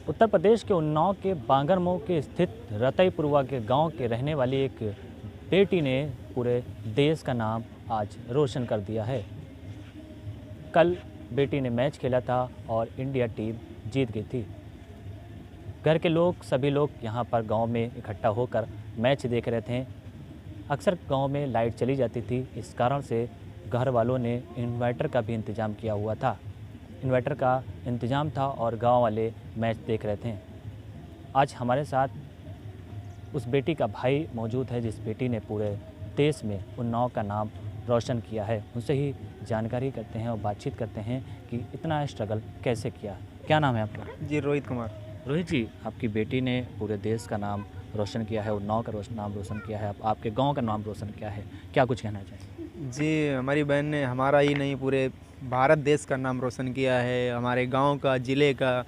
उत्तर प्रदेश के उन्नाव के बांगरमऊ के स्थित रतईपुरवा के गांव के रहने वाली एक बेटी ने पूरे देश का नाम आज रोशन कर दिया है। कल बेटी ने मैच खेला था और इंडिया टीम जीत गई थी। घर के लोग सभी लोग यहाँ पर गांव में इकट्ठा होकर मैच देख रहे थे। अक्सर गांव में लाइट चली जाती थी, इस कारण से घर वालों ने इन्वर्टर का भी इंतज़ाम किया हुआ था। इन्वर्टर का इंतज़ाम था और गांव वाले मैच देख रहे थे। आज हमारे साथ उस बेटी का भाई मौजूद है जिस बेटी ने पूरे देश में उन्नाव का नाम रोशन किया है। उनसे ही जानकारी करते हैं और बातचीत करते हैं कि इतना स्ट्रगल कैसे किया। क्या नाम है आपका? जी रोहित कुमार। रोहित जी, आपकी बेटी ने पूरे देश का नाम रोशन किया है, उन्नाव का नाम रोशन किया है, आपके गांव का नाम रोशन किया है, क्या कुछ कहना चाहिए? जी हमारी बहन ने हमारा ही नहीं पूरे भारत देश का नाम रोशन किया है, हमारे गांव का, ज़िले का।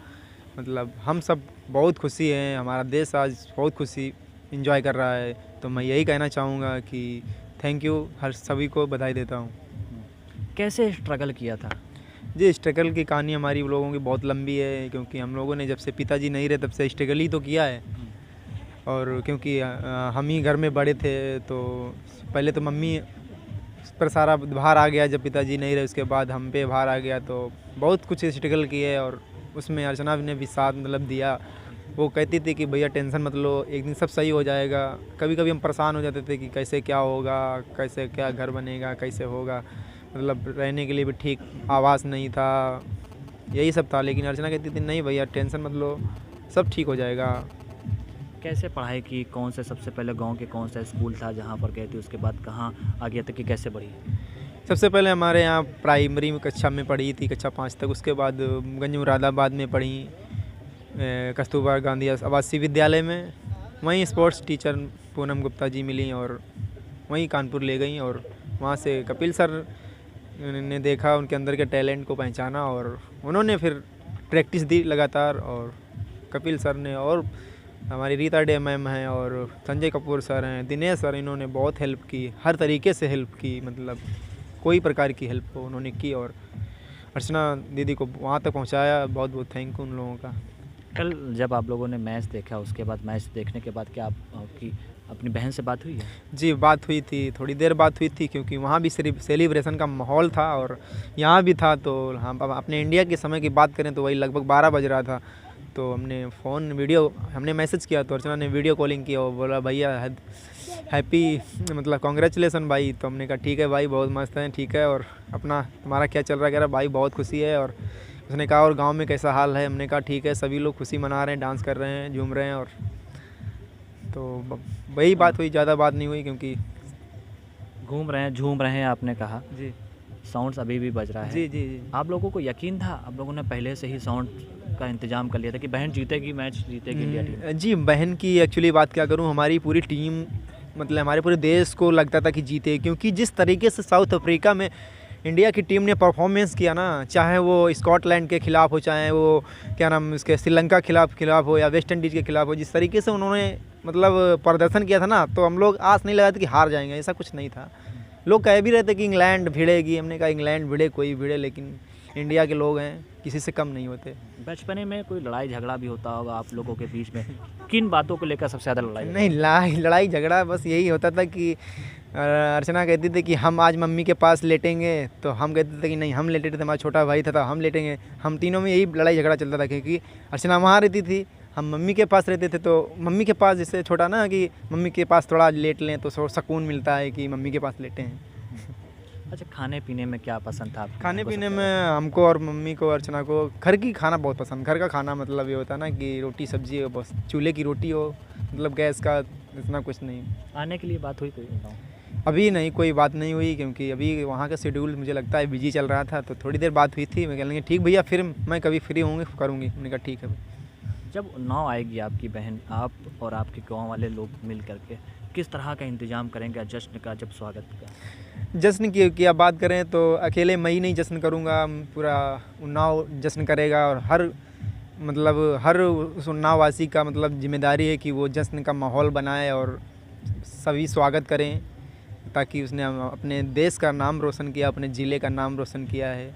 मतलब हम सब बहुत खुशी हैं, हमारा देश आज बहुत खुशी एंजॉय कर रहा है। तो मैं यही कहना चाहूँगा कि थैंक यू, हर सभी को बधाई देता हूँ। कैसे स्ट्रगल किया था? जी स्ट्रगल की कहानी हमारी लोगों की बहुत लंबी है, क्योंकि हम लोगों ने जब से पिताजी नहीं रहे तब से स्ट्रगल ही तो किया है। और क्योंकि हम ही घर में बड़े थे, तो पहले तो मम्मी पर सारा भार आ गया, जब पिताजी नहीं रहे उसके बाद हम पे भार आ गया। तो बहुत कुछ स्ट्रगल किए और उसमें अर्चना ने भी साथ मतलब दिया। वो कहती थी कि भैया टेंशन मत लो, एक दिन सब सही हो जाएगा। कभी कभी हम परेशान हो जाते थे कि कैसे क्या होगा, कैसे क्या घर बनेगा, कैसे होगा, मतलब रहने के लिए भी ठीक आवास नहीं था, यही सब था। लेकिन अर्चना कहती थी नहीं भैया टेंशन मत लो, सब ठीक हो जाएगा। कैसे पढ़ाई की? कौन से सबसे पहले गांव के कौन सा स्कूल था जहां पर गए थे, उसके बाद कहां आगे तक कि कैसे बढ़ी? सबसे पहले हमारे यहाँ प्राइमरी में कक्षा में पढ़ी थी, कक्षा 5 तक। उसके बाद गंज मुरादाबाद में पढ़ी, कस्तूरबा गांधी आवासीय विद्यालय में। वहीं स्पोर्ट्स टीचर पूनम गुप्ता जी मिली और वहीं कानपुर ले गई। और वहाँ से कपिल सर ने देखा, उनके अंदर के टैलेंट को पहचाना और उन्होंने फिर प्रैक्टिस दी लगातार। और कपिल सर ने और हमारी रीता डे मैम हैं और संजय कपूर सर हैं, दिनेश सर, इन्होंने बहुत हेल्प की, हर तरीके से हेल्प की, मतलब कोई प्रकार की हेल्प हो उन्होंने की और अर्चना दीदी को वहाँ तक पहुँचाया। बहुत बहुत थैंक यू उन लोगों का। कल जब आप लोगों ने मैच देखा, उसके बाद मैच देखने के बाद क्या आपकी अपनी बहन से बात हुई है? जी बात हुई थी, थोड़ी देर बात हुई थी, क्योंकि वहाँ भी सिर्फ सेलिब्रेशन का माहौल था और यहाँ भी था। तो हम अपने इंडिया के समय की बात करें तो वही लगभग 12 बज रहा था। तो हमने मैसेज किया तो अर्चना ने वीडियो कॉलिंग किया और बोला भैया हैप्पी मतलब कॉन्ग्रेचुलेसन भाई। तो हमने कहा ठीक है भाई, बहुत मस्त है, ठीक है। और अपना तुम्हारा क्या चल रहा है? कह रहा भाई बहुत खुशी है। और उसने कहा और गांव में कैसा हाल है? हमने कहा ठीक है, सभी लोग खुशी मना रहे हैं, डांस कर रहे हैं, झूम रहे हैं। और तो वही बात हुई, ज़्यादा बात नहीं हुई क्योंकि घूम रहे हैं, झूम रहे हैं आपने कहा। जी साउंड्स अभी भी बज रहा है। जी जी जी आप लोगों को यकीन था? आप लोगों ने पहले से ही साउंड का इंतजाम कर लिया था कि बहन जीतेगी, मैच जीतेगी इंडिया टीम? जी बहन की एक्चुअली बात क्या करूं, हमारी पूरी टीम मतलब हमारे पूरे देश को लगता था कि जीते, क्योंकि जिस तरीके से साउथ अफ्रीका में इंडिया की टीम ने परफॉर्मेंस किया ना, चाहे वो स्कॉटलैंड के खिलाफ हो, चाहे वो क्या नाम उसके श्रीलंका खिलाफ हो या वेस्ट इंडीज़ के खिलाफ हो, जिस तरीके से उन्होंने मतलब प्रदर्शन किया था ना, तो हम लोग आस नहीं लगाते कि हार जाएंगे, ऐसा कुछ नहीं था। लोग कह भी रहे थे कि इंग्लैंड भिड़ेगी, हमने कहा इंग्लैंड भिड़े कोई भिड़े, लेकिन इंडिया के लोग हैं, किसी से कम नहीं होते। बचपने में कोई लड़ाई झगड़ा भी होता होगा आप लोगों के बीच में? किन बातों को लेकर सबसे ज़्यादा लड़ाई? नहीं लड़ाई झगड़ा बस यही होता था कि अर्चना कहती थी कि हम आज मम्मी के पास लेटेंगे, तो हम कहते थे कि नहीं हम लेटे थे, हमारा छोटा भाई था तो हम लेटेंगे। हम तीनों में यही लड़ाई झगड़ा चलता था, क्योंकि अर्चना वहाँ रहती थी, हम मम्मी के पास रहते थे। तो मम्मी के पास जैसे छोटा ना कि मम्मी के पास थोड़ा लेट लें तो सुकून मिलता है कि मम्मी के पास लेटे हैं। अच्छा, खाने पीने में क्या पसंद था आपको? खाने पीने में हमको और मम्मी को, अर्चना को घर की खाना बहुत पसंद। घर का खाना मतलब ये होता है ना कि रोटी सब्जी हो, बस चूल्हे की रोटी हो, मतलब गैस का इतना कुछ नहीं। आने के लिए बात हुई कोई? बताओ। अभी नहीं, कोई बात नहीं हुई, क्योंकि अभी वहाँ का शेड्यूल मुझे लगता है बिजी चल रहा था। तो थोड़ी देर बात हुई थी, मैं कह लेंगे ठीक भैया, फिर मैं कभी फ्री होंगे करूँगी। मैंने कहा ठीक है। जब उन्नाव आएगी आपकी बहन, आप और आपके गांव वाले लोग मिल करके किस तरह का इंतजाम करेंगे जश्न का, जब स्वागत का? जश्न की आप बात करें तो अकेले मैं ही नहीं जश्न करूँगा, पूरा उन्नाव जश्न करेगा। और हर उस उन्नाव वासी का मतलब जिम्मेदारी है कि वो जश्न का माहौल बनाए और सभी स्वागत करें, ताकि उसने अपने देश का नाम रोशन किया, अपने ज़िले का नाम रोशन किया है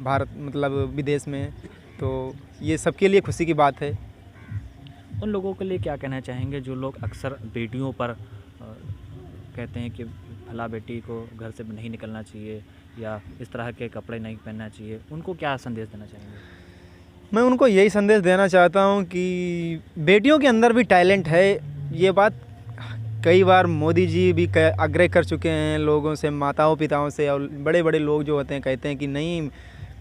भारत मतलब विदेश में। तो ये सबके लिए खुशी की बात है। उन लोगों के लिए क्या कहना चाहेंगे जो लोग अक्सर बेटियों पर कहते हैं कि भला बेटी को घर से नहीं निकलना चाहिए या इस तरह के कपड़े नहीं पहनना चाहिए, उनको क्या संदेश देना चाहेंगे? मैं उनको यही संदेश देना चाहता हूँ कि बेटियों के अंदर भी टैलेंट है। ये बात कई बार मोदी जी भी आग्रह कर चुके हैं लोगों से, माताओं पिताओं से, और बड़े बड़े लोग जो होते हैं कहते हैं कि नहीं,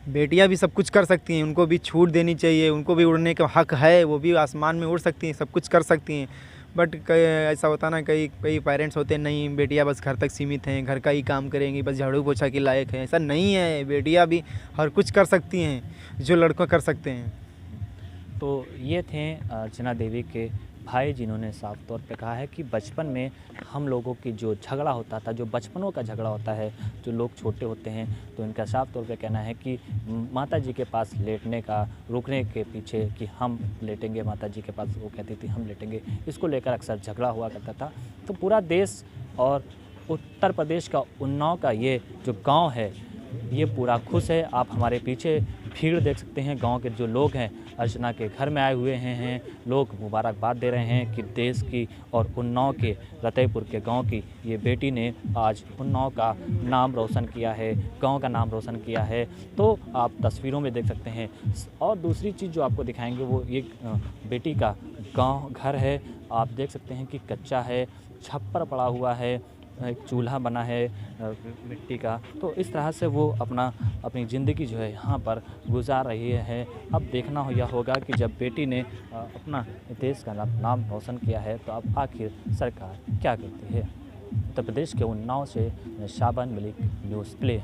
बेटियां भी सब कुछ कर सकती हैं, उनको भी छूट देनी चाहिए, उनको भी उड़ने का हक है, वो भी आसमान में उड़ सकती हैं, सब कुछ कर सकती हैं। बट ऐसा होता ना, कई कई पेरेंट्स होते हैं नहीं, बेटियां बस घर तक सीमित हैं, घर का ही काम करेंगी, बस झाड़ू पोछा के लायक है। ऐसा नहीं है, बेटियां भी हर कुछ कर सकती हैं जो लड़कों कर सकते हैं। तो ये थे अर्चना देवी के भाई, जिन्होंने साफ तौर पे कहा है कि बचपन में हम लोगों की जो झगड़ा होता था, जो बचपनों का झगड़ा होता है, जो लोग छोटे होते हैं, तो इनका साफ तौर पे कहना है कि माता जी के पास लेटने का, रुकने के पीछे कि हम लेटेंगे, माता जी के पास वो कहती थी हम लेटेंगे, इसको लेकर अक्सर झगड़ा हुआ करता था। तो पूरा देश और उत्तर प्रदेश का उन्नाव का ये जो गाँव है, ये पूरा खुश है। आप हमारे पीछे भीड़ देख सकते हैं, गांव के जो लोग हैं अर्चना के घर में आए हुए हैं लोग मुबारकबाद दे रहे हैं कि देश की और उन्नाव के रतईपुर के गांव की ये बेटी ने आज उन्नाव का नाम रोशन किया है, गांव का नाम रोशन किया है। तो आप तस्वीरों में देख सकते हैं। और दूसरी चीज़ जो आपको दिखाएंगे वो ये बेटी का गाँव घर है। आप देख सकते हैं कि कच्चा है, छप्पर पड़ा हुआ है, एक चूल्हा बना है मिट्टी का। तो इस तरह से वो अपनी ज़िंदगी जो है यहाँ पर गुजार रही है। अब देखना यह होगा कि जब बेटी ने अपना देश का नाम रोशन किया है तो अब आखिर सरकार क्या करती है। उत्तर प्रदेश के उन्नाव से शाबान मलिक, न्यूज़ प्ले।